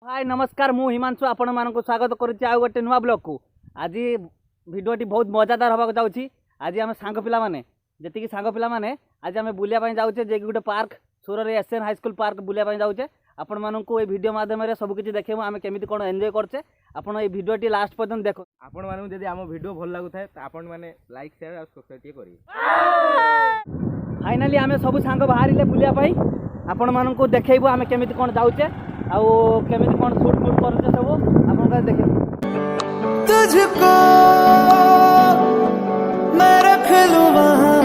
हाय नमस्कार मु हिमांशु आपण मानक स्वागत करुच्ची आउ गोटे नुआ ब्लॉग को। आज भिडियोटी बहुत मजादार होगा जाऊँगी। आज आम सांग पिला माने जी सांग पिला माने आज आम बुलिया जाऊे जे गोटे पार्क सोर एसएन हाईस्कूल पार्क बुलिया जाऊे। आपण मानू ये वीडियो माध्यम सबकि देखो आम केमी कौन एंजॉय करचे। आपण ये भिडियोटी लास्ट पर्यंत देख। आपण मानू जदि आम वीडियो भल लगुता है आपण मैंने लाइक शेयर और सब्सक्राइब करिए। फाइनाली आम सब सांग बाहर बुलिया आपण मानू देखो आम केमी कौन जाऊे आउ केमी कौन शूट फूट करे सब आप देखे। तुझको मैं रख लूं वहाँ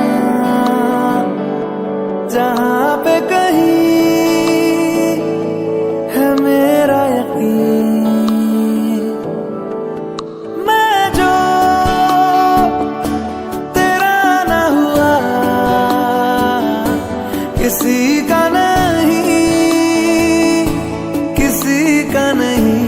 जहाँ पे कहीं है मेरा यकीन। मैं जो तेरा ना हुआ किसी का नहीं किसी का नहीं।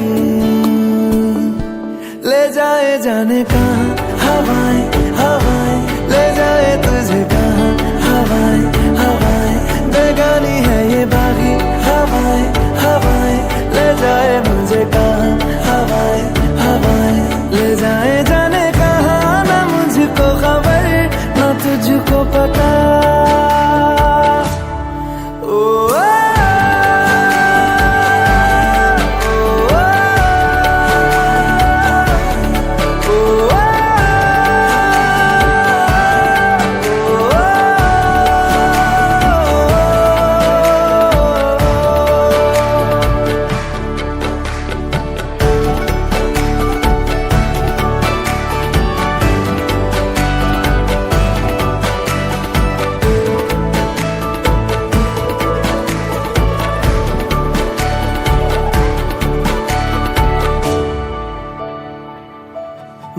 ले जाए जाने कहाँ हवाएं हवाएं ले जाए तुझे कहाँ हवाएं हवाएं बेगानी है ये बागी हवाएं हवाएं ले जाए मुझे कहाँ हवाएं हवाएं ले जाए जाने कहाँ ना मुझको खबर ना तुझको पता।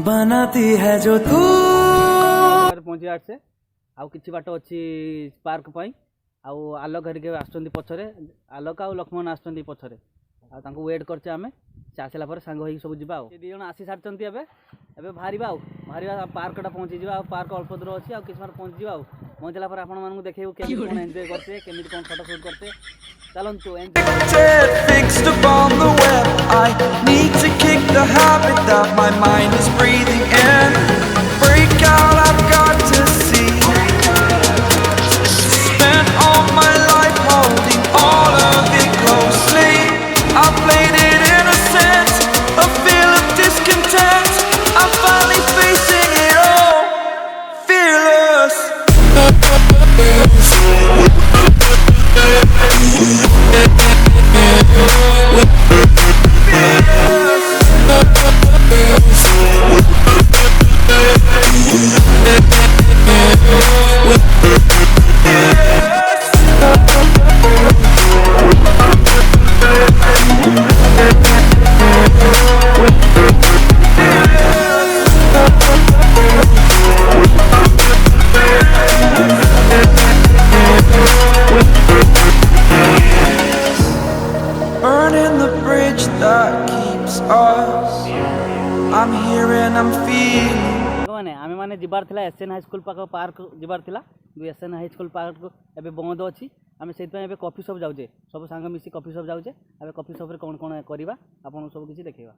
बनाती है जो तू पहुँची आसे आउ कि बाट अच्छी पार्क आउ आलोक हरिके आसुँच पछरे आलोक आउ लक्ष्मण आसुँच पछरे आउ वेट करचे आम से आसला सांग हो सब जा दी जन आसी सारी बाहर बाहर पार्कटा पहुँची जा पार्क अल्प दूर अच्छी किस पहुँची जा पहुँचला आपण मानू देखे केमी कौन एंजॉय करते केमी कौन फोटो शूट करते चलतु fixed upon the web. I need to kick the habit that my mind is breathing in. Break out, I've got to see. Spent all my life holding all of it closely. I played it innocent, a feel of discontent. I'm finally facing it all, fearless. Burning the bridge that keeps us. I'm here and I'm feeling. आमे माने जिबार थिला SN high school park जिबार थिला SN high school park एबे बंद अछि। आमे सेत एबे coffee shop जाउजे सब संग मिसी कॉफी शॉप जाउजे। एबे कॉफी शॉप रे कोन कोन करबा आपन सब किछि देखैबा।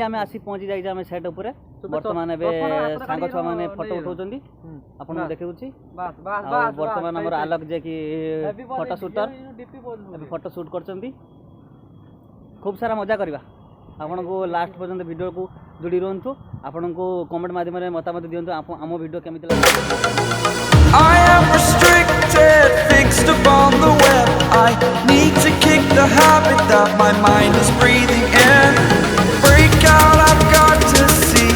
आम आसी पहुँची जाइए आम सेट उपर बर्तमान सांग छुआ मैंने फोटो उठाऊँ आपन देखी बर्तमान आम आलोक जे कि फोटो शूटर फोटो शूट कर खूब सारा मजा करवा। आपन को लास्ट पर्यंत वीडियो को जोड़ी रुहतु। आपन को कमेंट माध्यम मतामत दिंतु आम वीडियो केमी I am restricted, fixed upon the web. I need to kick the habit that my mind is breathing in. Break out, I've got to see.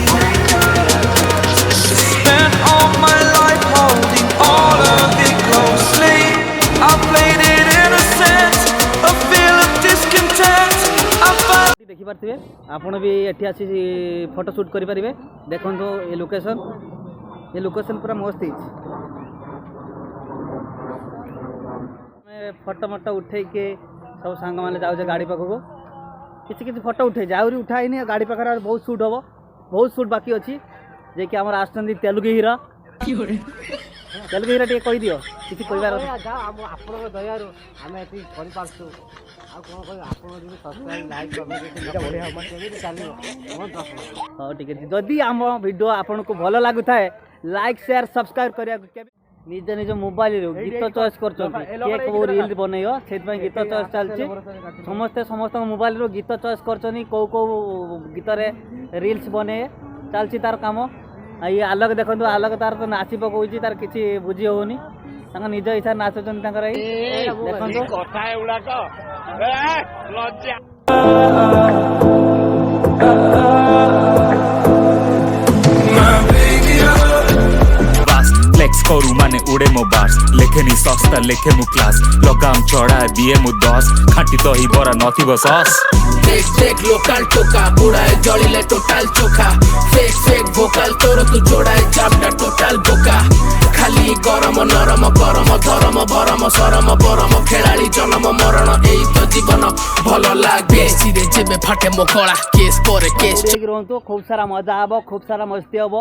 Spent all my life holding all of it closely. ଦେଖିପାରୁଥିବେ ଆପଣ ବି ଏଠି ଆସି photo shoot କରିପାରିବେ। ଦେଖନ୍ତୁ ଏ location ପୁରା ମସ୍ତ ହେଇଛି। ଆମେ ଫଟୋ ଉଠେଇକି ସବୁ ସାଙ୍ଗମାନେ ଯାଉଛେ ଗାଡ଼ି ପାଖକୁ କିଛି ଫଟୋ ଉଠେଇଛି, ଆହୁରି ଉଠା ହେଇନି। ଗାଡ଼ି ପାଖରେ ବହୁତ ସୁଟ୍ ହେବ, ବହୁତ ସୁଟ୍ ବାକି ଅଛି। ଯେ କି ଆମର ଆସୁଛନ୍ତି ତେଲୁଗୁ ହିରୋ ଟିକେ କହିଦିଅ କିଛି କହିବାର ଅଛି। ଆପଣଙ୍କ ଦୟାରୁ ଆମେ ଏଠି କରିପାରୁଛୁ। ଆଉ କ'ଣ କହିବି, ଆପଣ ଯଦି ସବସ୍କ୍ରାଇବ୍ ଲାଇକ୍ କେମିତି ଚାଲିବ? ହଉ ଠିକ୍ ଅଛି। ଯଦି ଆମ ଭିଡ଼ିଓ ଆପଣଙ୍କୁ ଭଲ ଲାଗୁଥାଏ ଲାଇକ୍ ସେୟାର ସବସ୍କ୍ରାଇବ୍ କରିବାକୁ କେବେ ନିଜ ମୋବାଇଲରୁ ଗୀତ ଚଏସ୍ କରୁଛନ୍ତି, କିଏ କେଉଁ ରିଲ୍ ବନେଇବ ସେଥିପାଇଁ ଗୀତ ଚଏସ୍ ଚାଲିଛି। ସମସ୍ତଙ୍କ ମୋବାଇଲରୁ ଗୀତ ଚଏସ୍ କରୁଛନ୍ତି, କେଉଁ ଗୀତରେ ରିଲ୍ସ ବନେଇ ଚାଲିଛି ତାର କାମ। ଇଏ ଆଲୋକ ଦେଖନ୍ତୁ, ଆଲୋକ ତାର ତ ନାଚି ପକଉଛି, ତାର କିଛି ବୁଝି ହେଉନି। ତାଙ୍କ ନିଜ ଇଚ୍ଛାରେ ନାଚୁଛନ୍ତି ତାଙ୍କର। ଏଇ ଦେଖନ୍ତୁ କଥା ଏଗୁଡ଼ାକ ଲଜ୍ଜା। फ्लेक्स करू माने उड़े मो बास लेखेनी सस्ता लेखे मु क्लास लगाम चढ़ा दिए मु 10 खाटी तो ही बरा नथिबो सस देख लोकल टोका बुड़ाए जड़िले टोटल चोखा फेक भोकाल तोर तू जोड़ाए चापटा टोटल बोका खाली गरम नरम करम धरम बरम सरम बरम खेलाड़ी जन्म मरण एई तो जीवन भलो लागे सिरे जेबे फाटे मोकळा केस परे केस ରୁହନ୍ତୁ। खूब सारा मजा हब, खूब सारा मस्ती हम।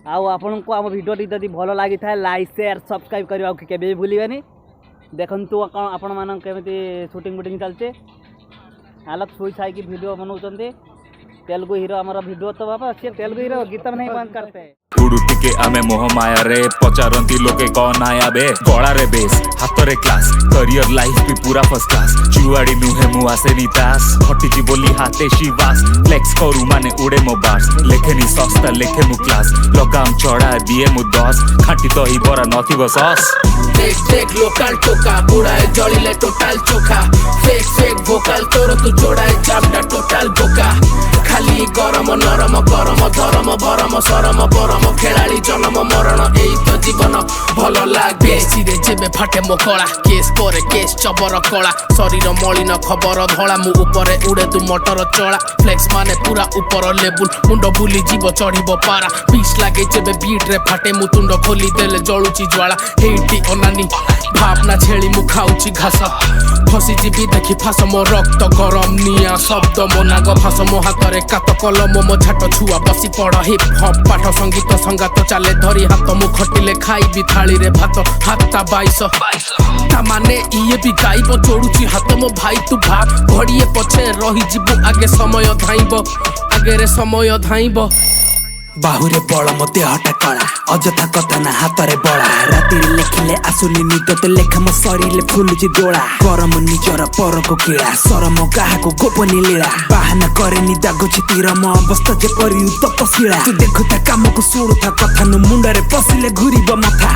आपको आम भिडियो जदि भल लगी था लाइक शेयर सब्सक्राइब करने को केबे भी भूलिबेनी। देखंतु आपण मान केमिति शूटिंग वुटिंग चलचे। आलोक सुई छाई की वीडियो बनाउछन्ते। तेलुगु हीरो हमारा वीडियो तो बाबा से तेलुगु हीरो गीत नहीं बंद करते। उड़ू टिके आमे मोह माया रे पचारंती लोके कौन आया बे गळा रे बेस हाथ रे क्लास करियर लाइफ भी पूरा फर्स्ट क्लास चुआड़ी नुहे मु आसे नी तास हटिची बोली हाथे शिवास फ्लेक्स करू माने उड़े मो बास लेखेनी सस्ता लेखे मु क्लास लगाम चढ़ा दिए मु 10 खाटी तो ही बरा नथिबो सस देख लोकल टोका बुड़ाए जड़िले टोटल चोखा फेक भोकाल तोर तू जोड़ाए चापटा टोटल बोका खाली गरम नरम करम धरम बरम सरम बरम खेलाड़ी जन्म मरण एई तो जीवन भलो लागे सिरे जेबे फाटे मोकळा केस परे केस चबर कला शरीर मलिन खबर धला मु उपरे उड़े तू मोटर चला फ्लेक्स माने पूरा ऊपर लेवल मुंड बुली जीव चढ़िबो पारा पीस लागे जेबे बीट रे फाटे मु तुंड खोली देले जळुची ज्वाला हेटी अनानी भावना छेली मु खाउची घास फसी जीवी देखि फास मो रक्त गरम निया शब्द मो नाग फास मो हातरे कात कलम मो झाट छुआ बसी पड़ हिप हप पाठ संगीत संगात चाले धरी हाथ मु खटिले खाइबी थाली रे भात हाता 22 ता माने इए भी गाइब जोड़ुची हाथ मो भाई तू भाग घड़िए पछे रही जीवु आगे समय धाइब बाहुरे बड़ मो देहटा कला अजथा कथा ना हातरे बड़ा राति लेखिले आसुनी निद तो लेखा मो शरीर फुलुची डोला गरम निजर परको कीड़ा सरम काहाको गोपनी लीला बाहाना करे नि दागुची तीर म अवस्था जे परि उतप शिला तू देखुता कामको सुणुथा कथा नु मुंडरे पसिले घुरिब मथा।